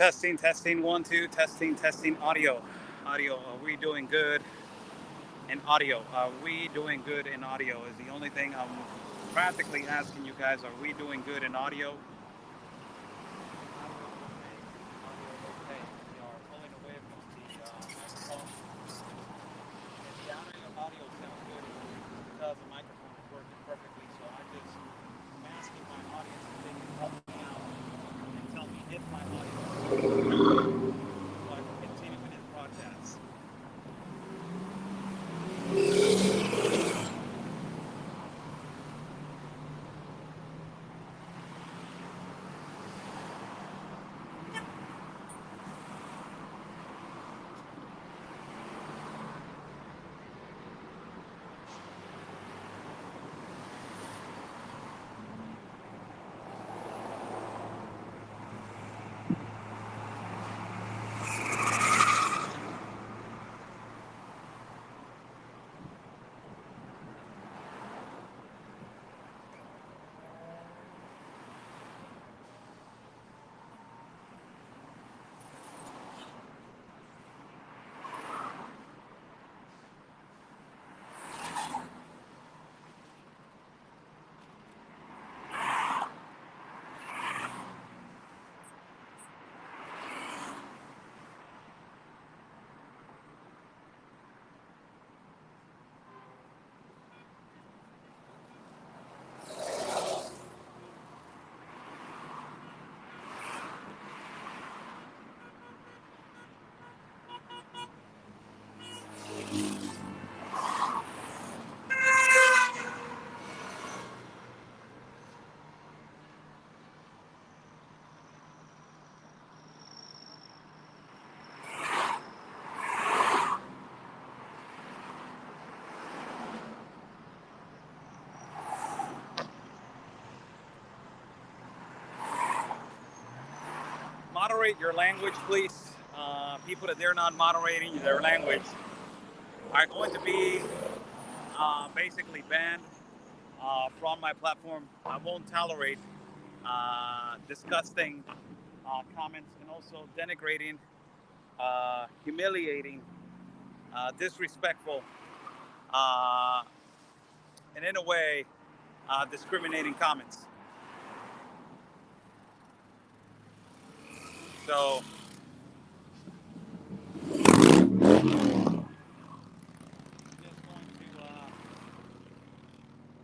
Testing, testing, 1, 2, testing, audio. Audio, are we doing good in audio? Are we doing good in audio? Is the only thing I'm practically asking you guys. Are we doing good in audio? Audio okay. Audio okay. We are pulling away from the microphone. If the audio sounds good, it's because the microphone is working perfectly. So I just am asking my audience if they can help me out and tell me if my audio is working so I can continue with this broadcast. Moderate your language, please. People that they're not moderating their language are going to be basically banned from my platform. I won't tolerate disgusting comments and also denigrating, humiliating, disrespectful, uh, and in a way, discriminating comments. So, I'm just going to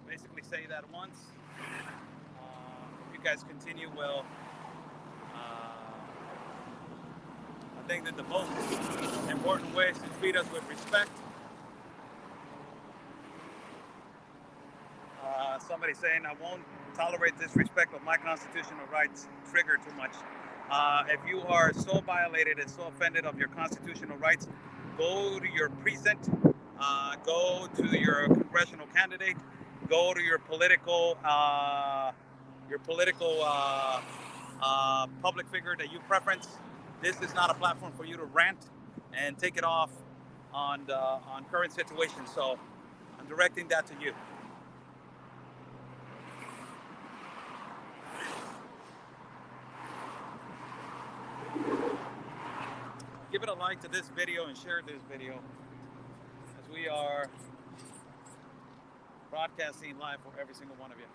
basically say that once. If you guys continue, well, I think that the most important way is to treat us with respect. Somebody saying I won't tolerate disrespect of my constitutional rights trigger too much. If you are so violated and so offended of your constitutional rights, go to your precinct, go to your congressional candidate, go to your political public figure that you preference. This is not a platform for you to rant and take it off on current situations. So I'm directing that to you. Give it a like to this video and share this video as we are broadcasting live for every single one of you.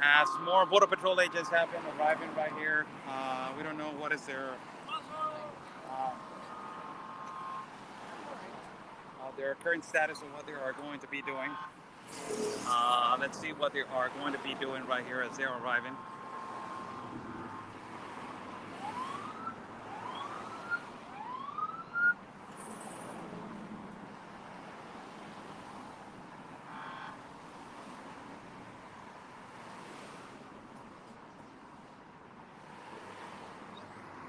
as more border patrol agents have been arriving right here. We don't know what is their current status of what they are going to be doing. Let's see what they are going to be doing right here as they're arriving.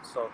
So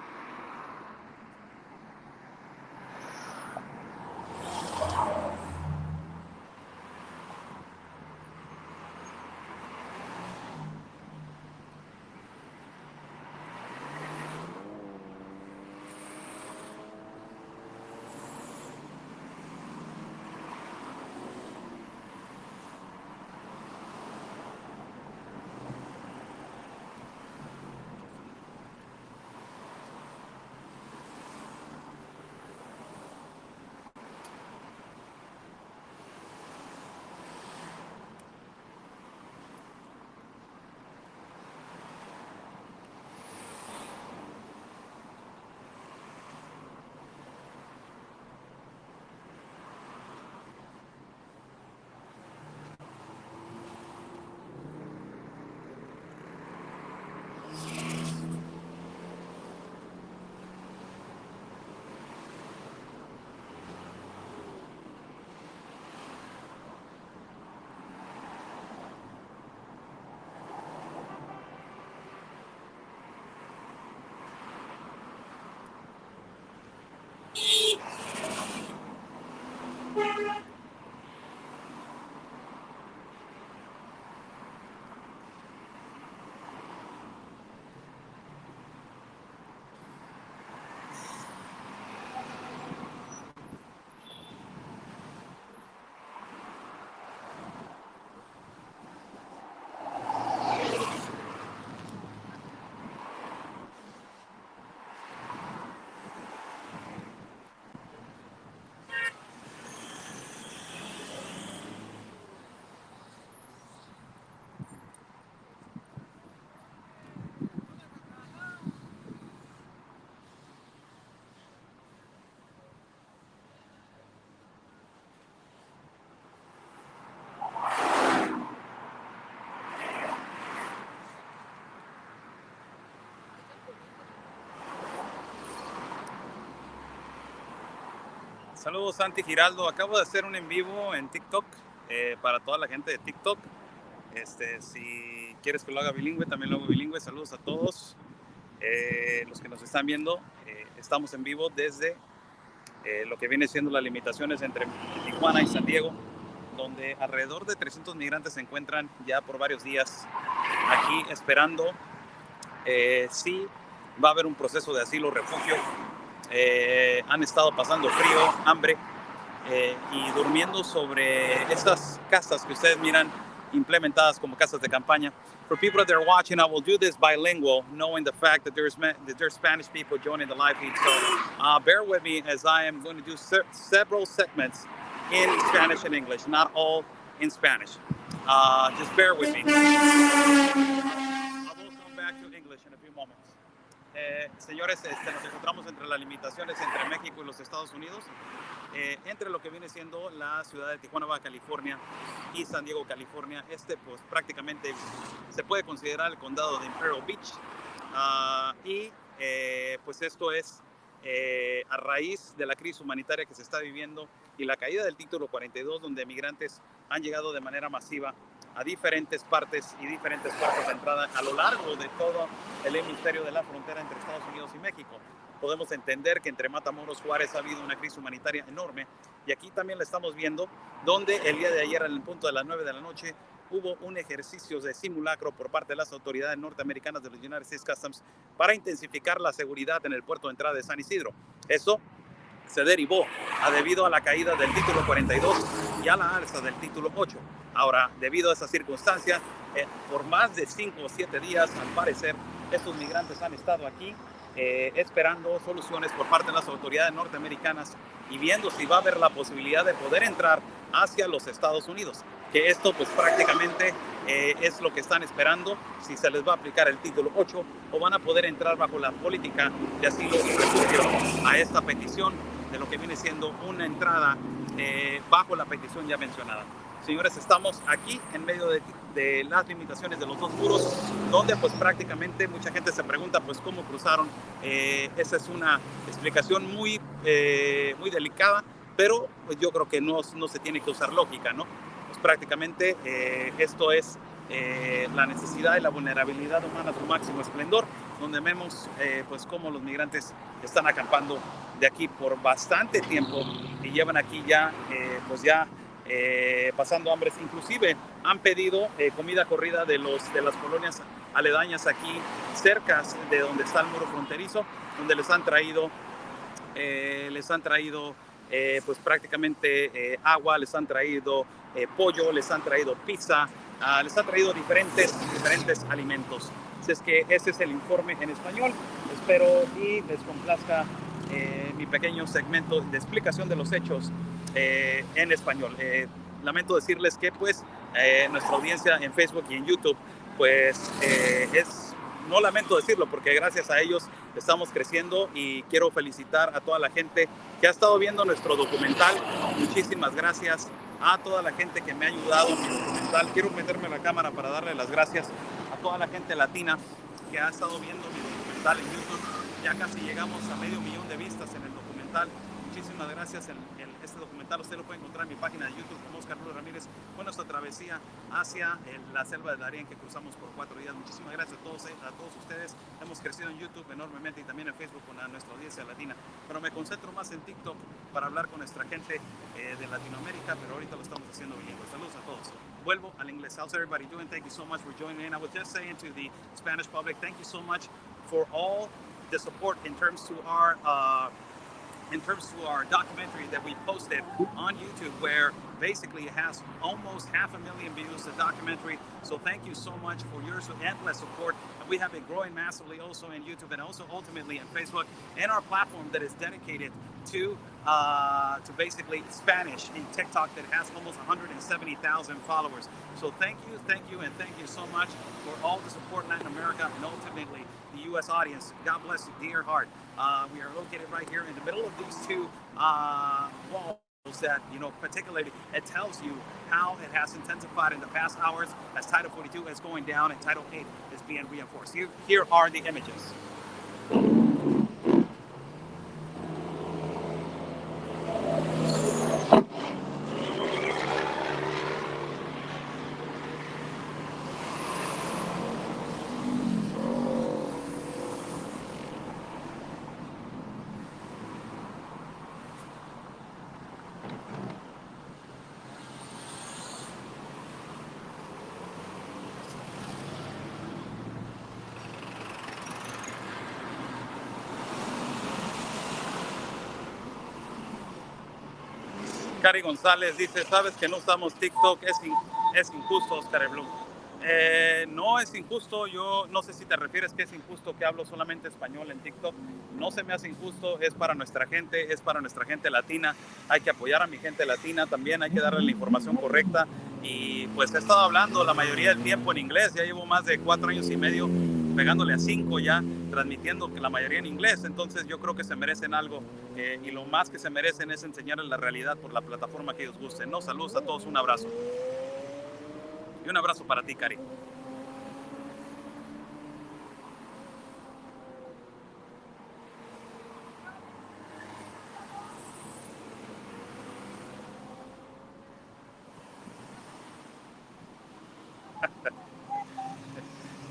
saludos Santi Giraldo, acabo de hacer un en vivo en TikTok para toda la gente de TikTok. Si quieres que lo haga bilingüe, también lo hago bilingüe. Saludos a todos los que nos están viendo. Estamos en vivo desde lo que viene siendo las limitaciones entre Tijuana y San Diego, donde alrededor de 300 migrantes se encuentran ya por varios días aquí esperando si va a haber un proceso de asilo o refugio. Han estado pasando frío, hambre y durmiendo sobre estas casas que ustedes miran implementadas como casas de campaña. For people that are watching, I will do this bilingual, knowing the fact that there's Spanish people joining the live feed. So bear with me as I am going to do several segments in Spanish and English, not all in Spanish. Just bear with me. I will come back to English in a few moments. Señores, nos encontramos entre las limitaciones entre México y los Estados Unidos, entre lo que viene siendo la ciudad de Tijuana, Baja California y San Diego, California. Pues prácticamente se puede considerar el condado de Imperial Beach, y pues esto es a raíz de la crisis humanitaria que se está viviendo y la caída del título 42, donde migrantes han llegado de manera masiva a diferentes partes y diferentes puertos de entrada a lo largo de todo el hemisferio de la frontera entre Estados Unidos y México. Podemos entender que entre Matamoros y Juárez ha habido una crisis humanitaria enorme, y aquí también la estamos viendo, donde el día de ayer, en el punto de las 9 de la noche, hubo un ejercicio de simulacro por parte de las autoridades norteamericanas de los United States Customs para intensificar la seguridad en el puerto de entrada de San Isidro. Eso se derivó debido a la caída del título 42 y a la alza del título 8. Ahora, debido a esa circunstancia, por más de 5 o 7 días, al parecer, estos migrantes han estado aquí esperando soluciones por parte de las autoridades norteamericanas y viendo si va a haber la posibilidad de poder entrar hacia los Estados Unidos. Que esto pues prácticamente es lo que están esperando, si se les va a aplicar el título 8 o van a poder entrar bajo la política de asilo y refugio a esta petición de lo que viene siendo una entrada bajo la petición ya mencionada. Señores, estamos aquí en medio de las limitaciones de los dos muros, donde pues prácticamente mucha gente se pregunta pues cómo cruzaron. Esa es una explicación muy delicada, pero pues yo creo que no se tiene que usar lógica, ¿no? Pues prácticamente esto es la necesidad y la vulnerabilidad humana a su máximo esplendor, donde vemos pues cómo los migrantes están acampando de aquí por bastante tiempo y llevan aquí ya pues ya pasando hambres. Inclusive han pedido comida corrida de las colonias aledañas aquí cerca de donde está el muro fronterizo, donde les han traído pues prácticamente agua, les han traído pollo, les han traído pizza, les han traído diferentes alimentos. Así es que ese es el informe en español. Espero y les complazca mi pequeño segmento de explicación de los hechos en español. Lamento decirles que pues nuestra audiencia en Facebook y en YouTube pues no lamento decirlo porque gracias a ellos estamos creciendo y quiero felicitar a toda la gente que ha estado viendo nuestro documental. Muchísimas gracias a toda la gente que me ha ayudado en mi documental. Quiero meterme en la cámara para darle las gracias a toda la gente latina que ha estado viendo mi documental en YouTube. Ya casi llegamos a 500,000 de vistas en el documental. Muchísimas gracias. Este documental usted lo puede encontrar en mi página de YouTube como Oscar Luis Ramírez. Fue nuestra travesía hacia la selva de Darién que cruzamos por 4 días. Muchísimas gracias a todos ustedes. Hemos crecido en YouTube enormemente y también en Facebook con nuestra audiencia latina. Pero me concentro más en TikTok para hablar con nuestra gente de Latinoamérica, pero ahorita lo estamos haciendo bilingüe. Saludos a todos. Vuelvo al inglés. How's everybody doing? Thank you so much for joining in. I was just saying to the Spanish public, thank you so much for all the support in terms to our documentary that we posted on YouTube, where basically it has almost 500,000 views, the documentary. So thank you so much for your endless support. And we have been growing massively also in YouTube and also ultimately in Facebook, and our platform that is dedicated to basically Spanish in TikTok that has almost 170,000 followers. So thank you, and thank you so much for all the support in Latin America and ultimately the U.S. audience. God bless you, dear heart. We are located right here in the middle of these two walls that, particularly it tells you how it has intensified in the past hours as Title 42 is going down and Title 8 is being reinforced. Here are the images. Cari González dice, ¿sabes que no usamos TikTok? Es injusto, Oscar Blum. No es injusto, yo no sé si te refieres que es injusto que hablo solamente español en TikTok. No se me hace injusto, es para nuestra gente latina. Hay que apoyar a mi gente latina también, hay que darle la información correcta. Y pues he estado hablando la mayoría del tiempo en inglés, ya llevo más de 4 años y medio, pegándole a 5 ya, transmitiendo que la mayoría en inglés. Entonces yo creo que se merecen algo y lo más que se merecen es enseñarles la realidad por la plataforma que ellos gusten, ¿no? Saludos a todos, un abrazo. Y un abrazo para ti, Cari.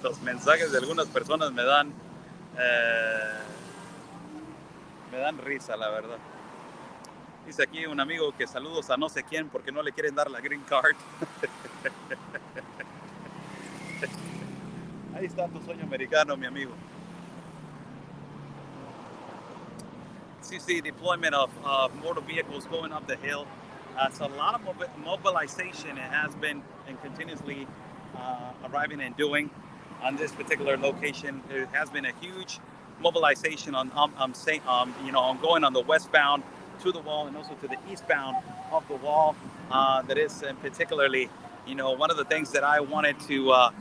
Los mensajes de algunas personas me dan risa, la verdad. Dice aquí un amigo que saludos a no sé quién porque no le quieren dar la green card. Ahí está tu sueño americano, mi amigo. CC deployment of motor vehicles going up the hill. So a lot of mobilization has been and continuously arriving and doing on this particular location. There has been a huge mobilization on going on the westbound to the wall and also to the eastbound of the wall. That is particularly one of the things that I wanted to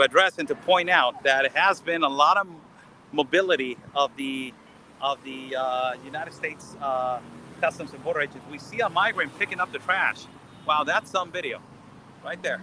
address and to point out that it has been a lot of mobility of the United States Customs and Border Agents. We see a migrant picking up the trash. Wow, that's some video right there.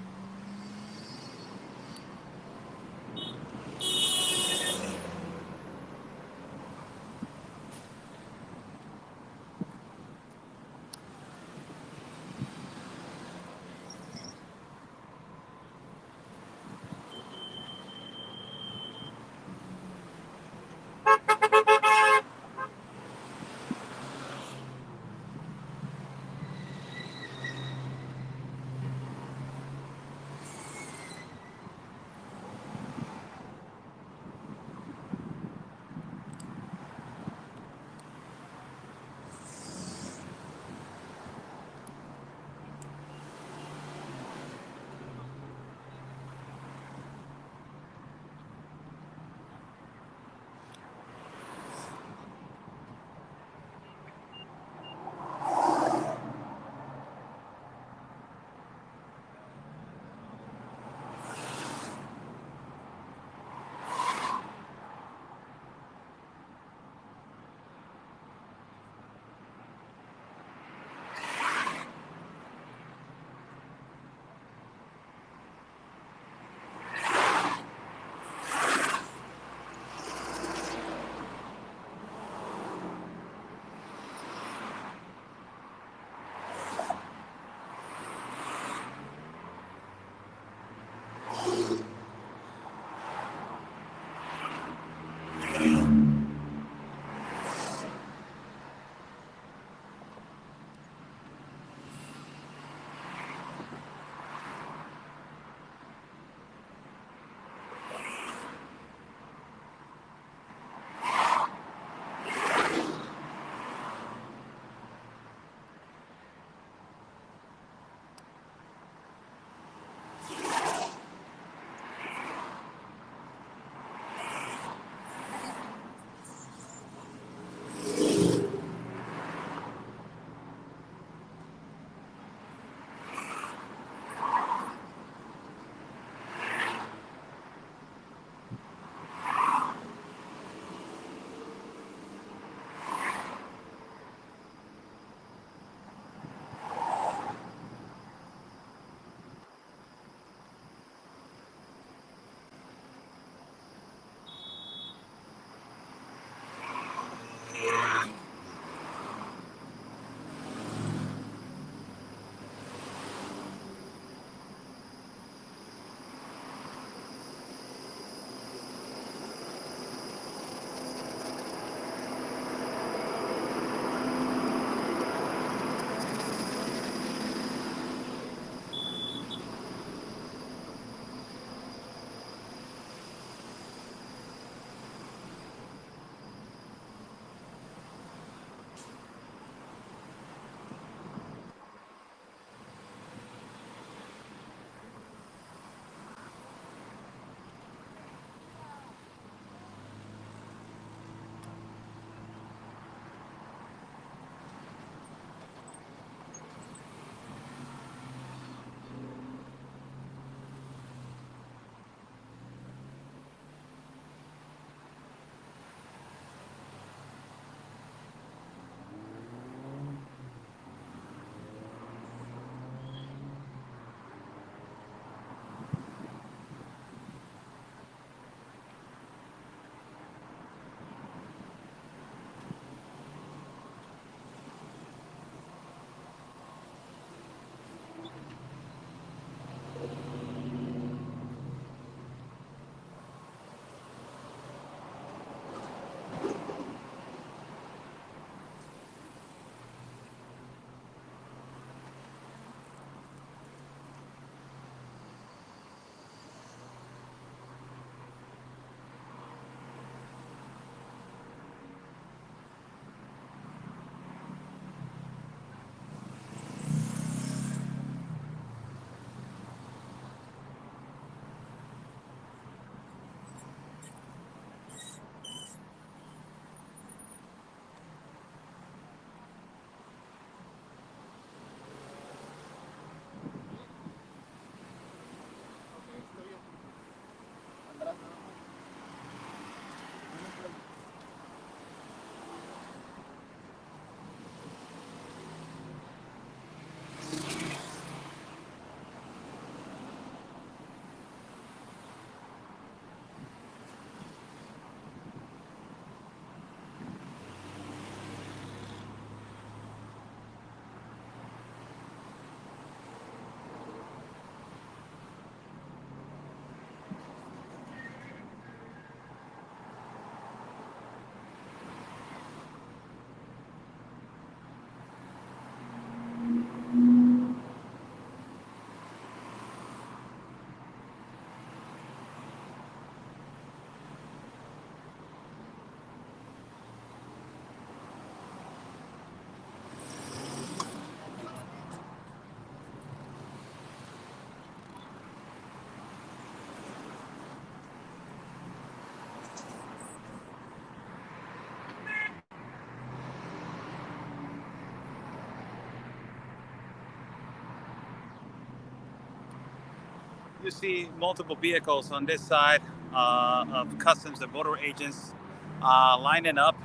you see multiple vehicles on this side of customs and border agents lining up.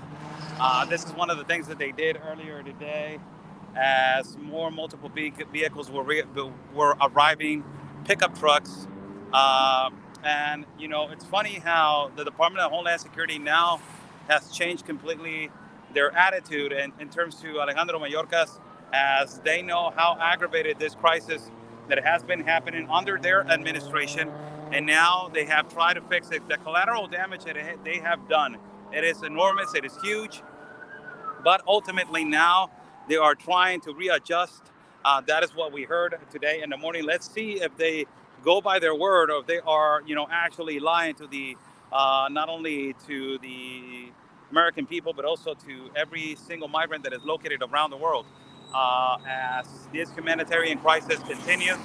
This is one of the things that they did earlier today, as more multiple vehicles were arriving, pickup trucks, uh, and it's funny how the Department of Homeland Security now has changed completely their attitude in terms to Alejandro Mayorkas, as they know how aggravated this crisis that has been happening under their administration, and now they have tried to fix it. The collateral damage that they have done, it is enormous, it is huge, but ultimately now they are trying to readjust. That is what we heard today in the morning. Let's see if they go by their word, or if they are, actually lying to the not only to the American people, but also to every single migrant that is located around the world. As this humanitarian crisis continues,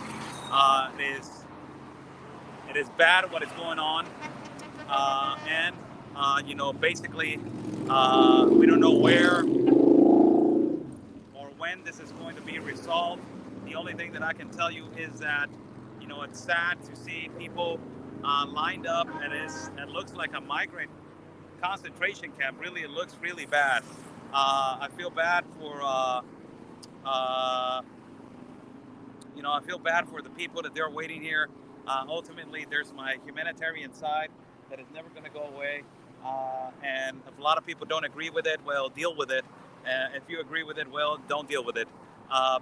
it is bad what is going on, and basically, we don't know where or when this is going to be resolved. The only thing that I can tell you is that, it's sad to see people lined up, and it looks like a migrant concentration camp. Really, it looks really bad. I feel bad for uh, I feel bad for the people that they're waiting here. Ultimately, there's my humanitarian side that is never going to go away. And if a lot of people don't agree with it, well, deal with it. If you agree with it, well, don't deal with it.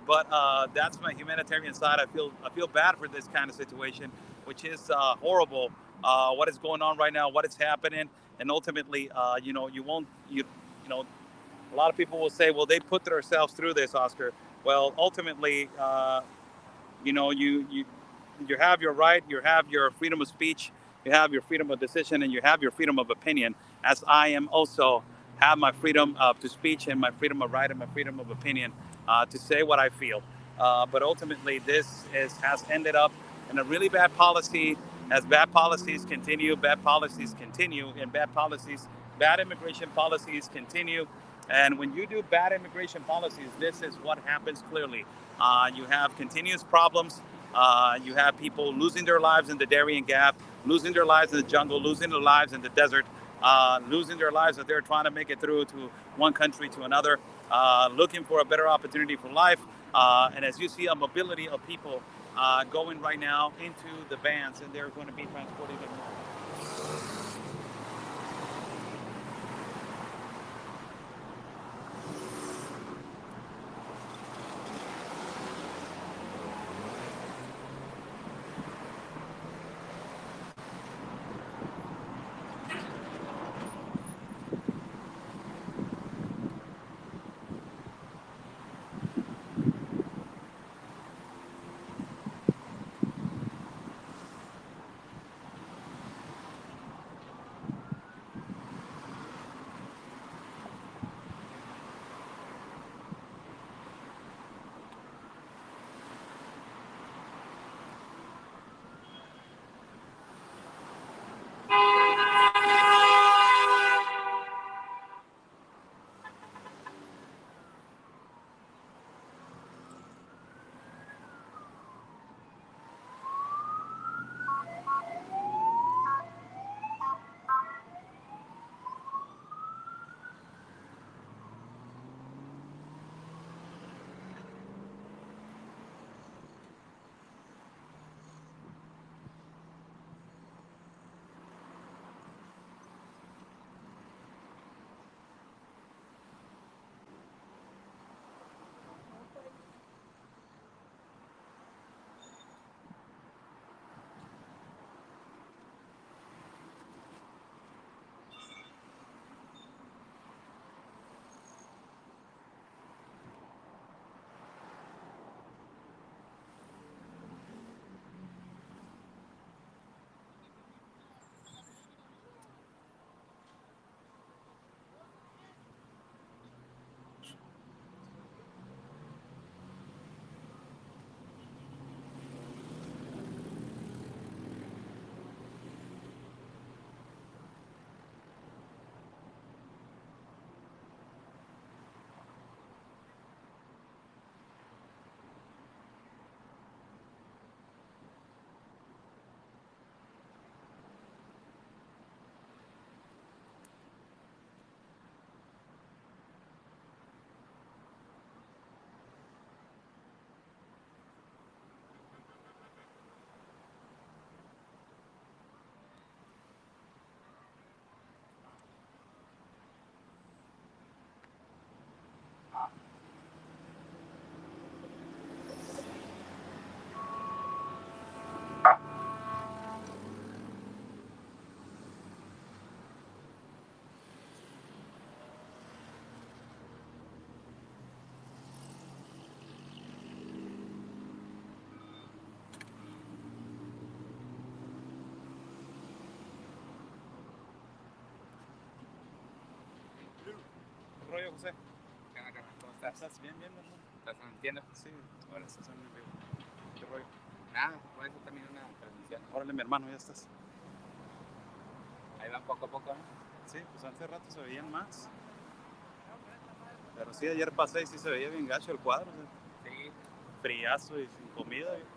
But that's my humanitarian side. I feel bad for this kind of situation, which is horrible. What is going on right now? What is happening? And ultimately, you won't you know a lot of people will say, well, they put themselves through this, Oscar. Well, ultimately, you have your right, you have your freedom of speech, you have your freedom of decision, and you have your freedom of opinion, as I am also have my freedom to speech and my freedom of right and my freedom of opinion to say what I feel. But ultimately, has ended up in a really bad policy. As bad policies continue, and bad immigration policies continue. And when you do bad immigration policies, this is what happens clearly. You have continuous problems. You have people losing their lives in the Darien Gap, losing their lives in the jungle, losing their lives in the desert, losing their lives as they're trying to make it through to one country to another, looking for a better opportunity for life. And as you see, a mobility of people going right now into the vans, and they're going to be transporting them. ¿Qué rollo, José? ¿Qué onda, carnal? ¿Cómo ¿Cómo estás? estás? Bien, bien, hermano. ¿Estás transmitiendo? Sí, ahora estás en el vivo. ¿Qué rollo? Nada, puede ser también una transmisión. Órale, mi hermano, ya estás. Ahí van poco a poco, ¿no? Sí, pues hace rato se veían más. Pero sí, ayer pasé y sí se veía bien gacho el cuadro. O sea, Sí, friazo y sin comida. sí, sí.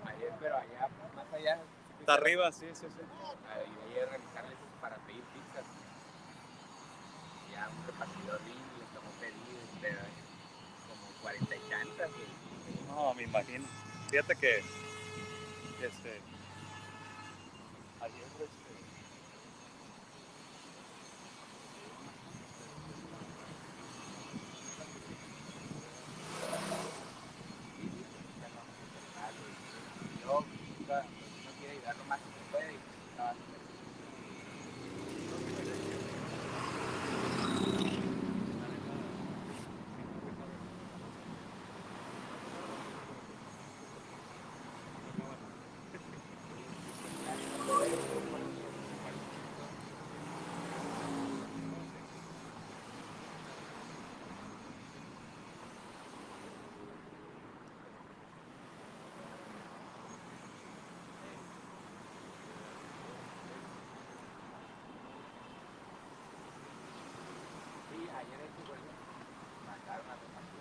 Ayer, pero allá, más allá. Está arriba, sí, sí, sí. Ayer realizarles eso para pedir pizzas. Ya un repartidor vino y les tomó pedidos, pero como 40 y tantas. No, me imagino. Fíjate que ayer Y luego, uno quiere ayudar lo más que se puede y no, sí, ayer eso fue mandaron a repartir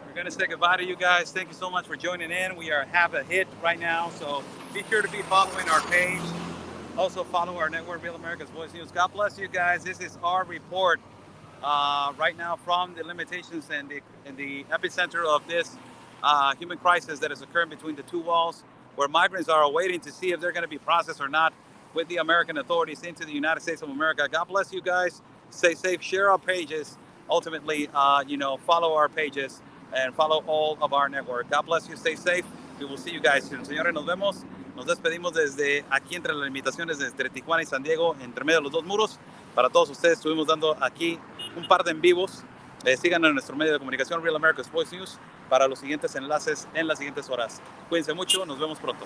we're going to say goodbye to you guys. Thank you so much for joining in. We have a hit right now, so be sure to be following our page. Also follow our network, Real America's Voice News. God bless you guys. This is our report right now from the limitations and the epicenter of this human crisis that is occurring between the two walls, where migrants are waiting to see if they're going to be processed or not with the American authorities into the United States of America. God bless you guys. Stay safe. Share our pages. Ultimately, follow our pages and follow all of our network. God bless you. Stay safe. We will see you guys soon. Señores, nos vemos. Nos despedimos desde aquí entre las limitaciones de entre Tijuana y San Diego, entre medio de los dos muros. Para todos ustedes estuvimos dando aquí un par de en vivos. Síganos en nuestro medio de comunicación Real America's Voice News para los siguientes enlaces en las siguientes horas. Cuídense mucho, nos vemos pronto.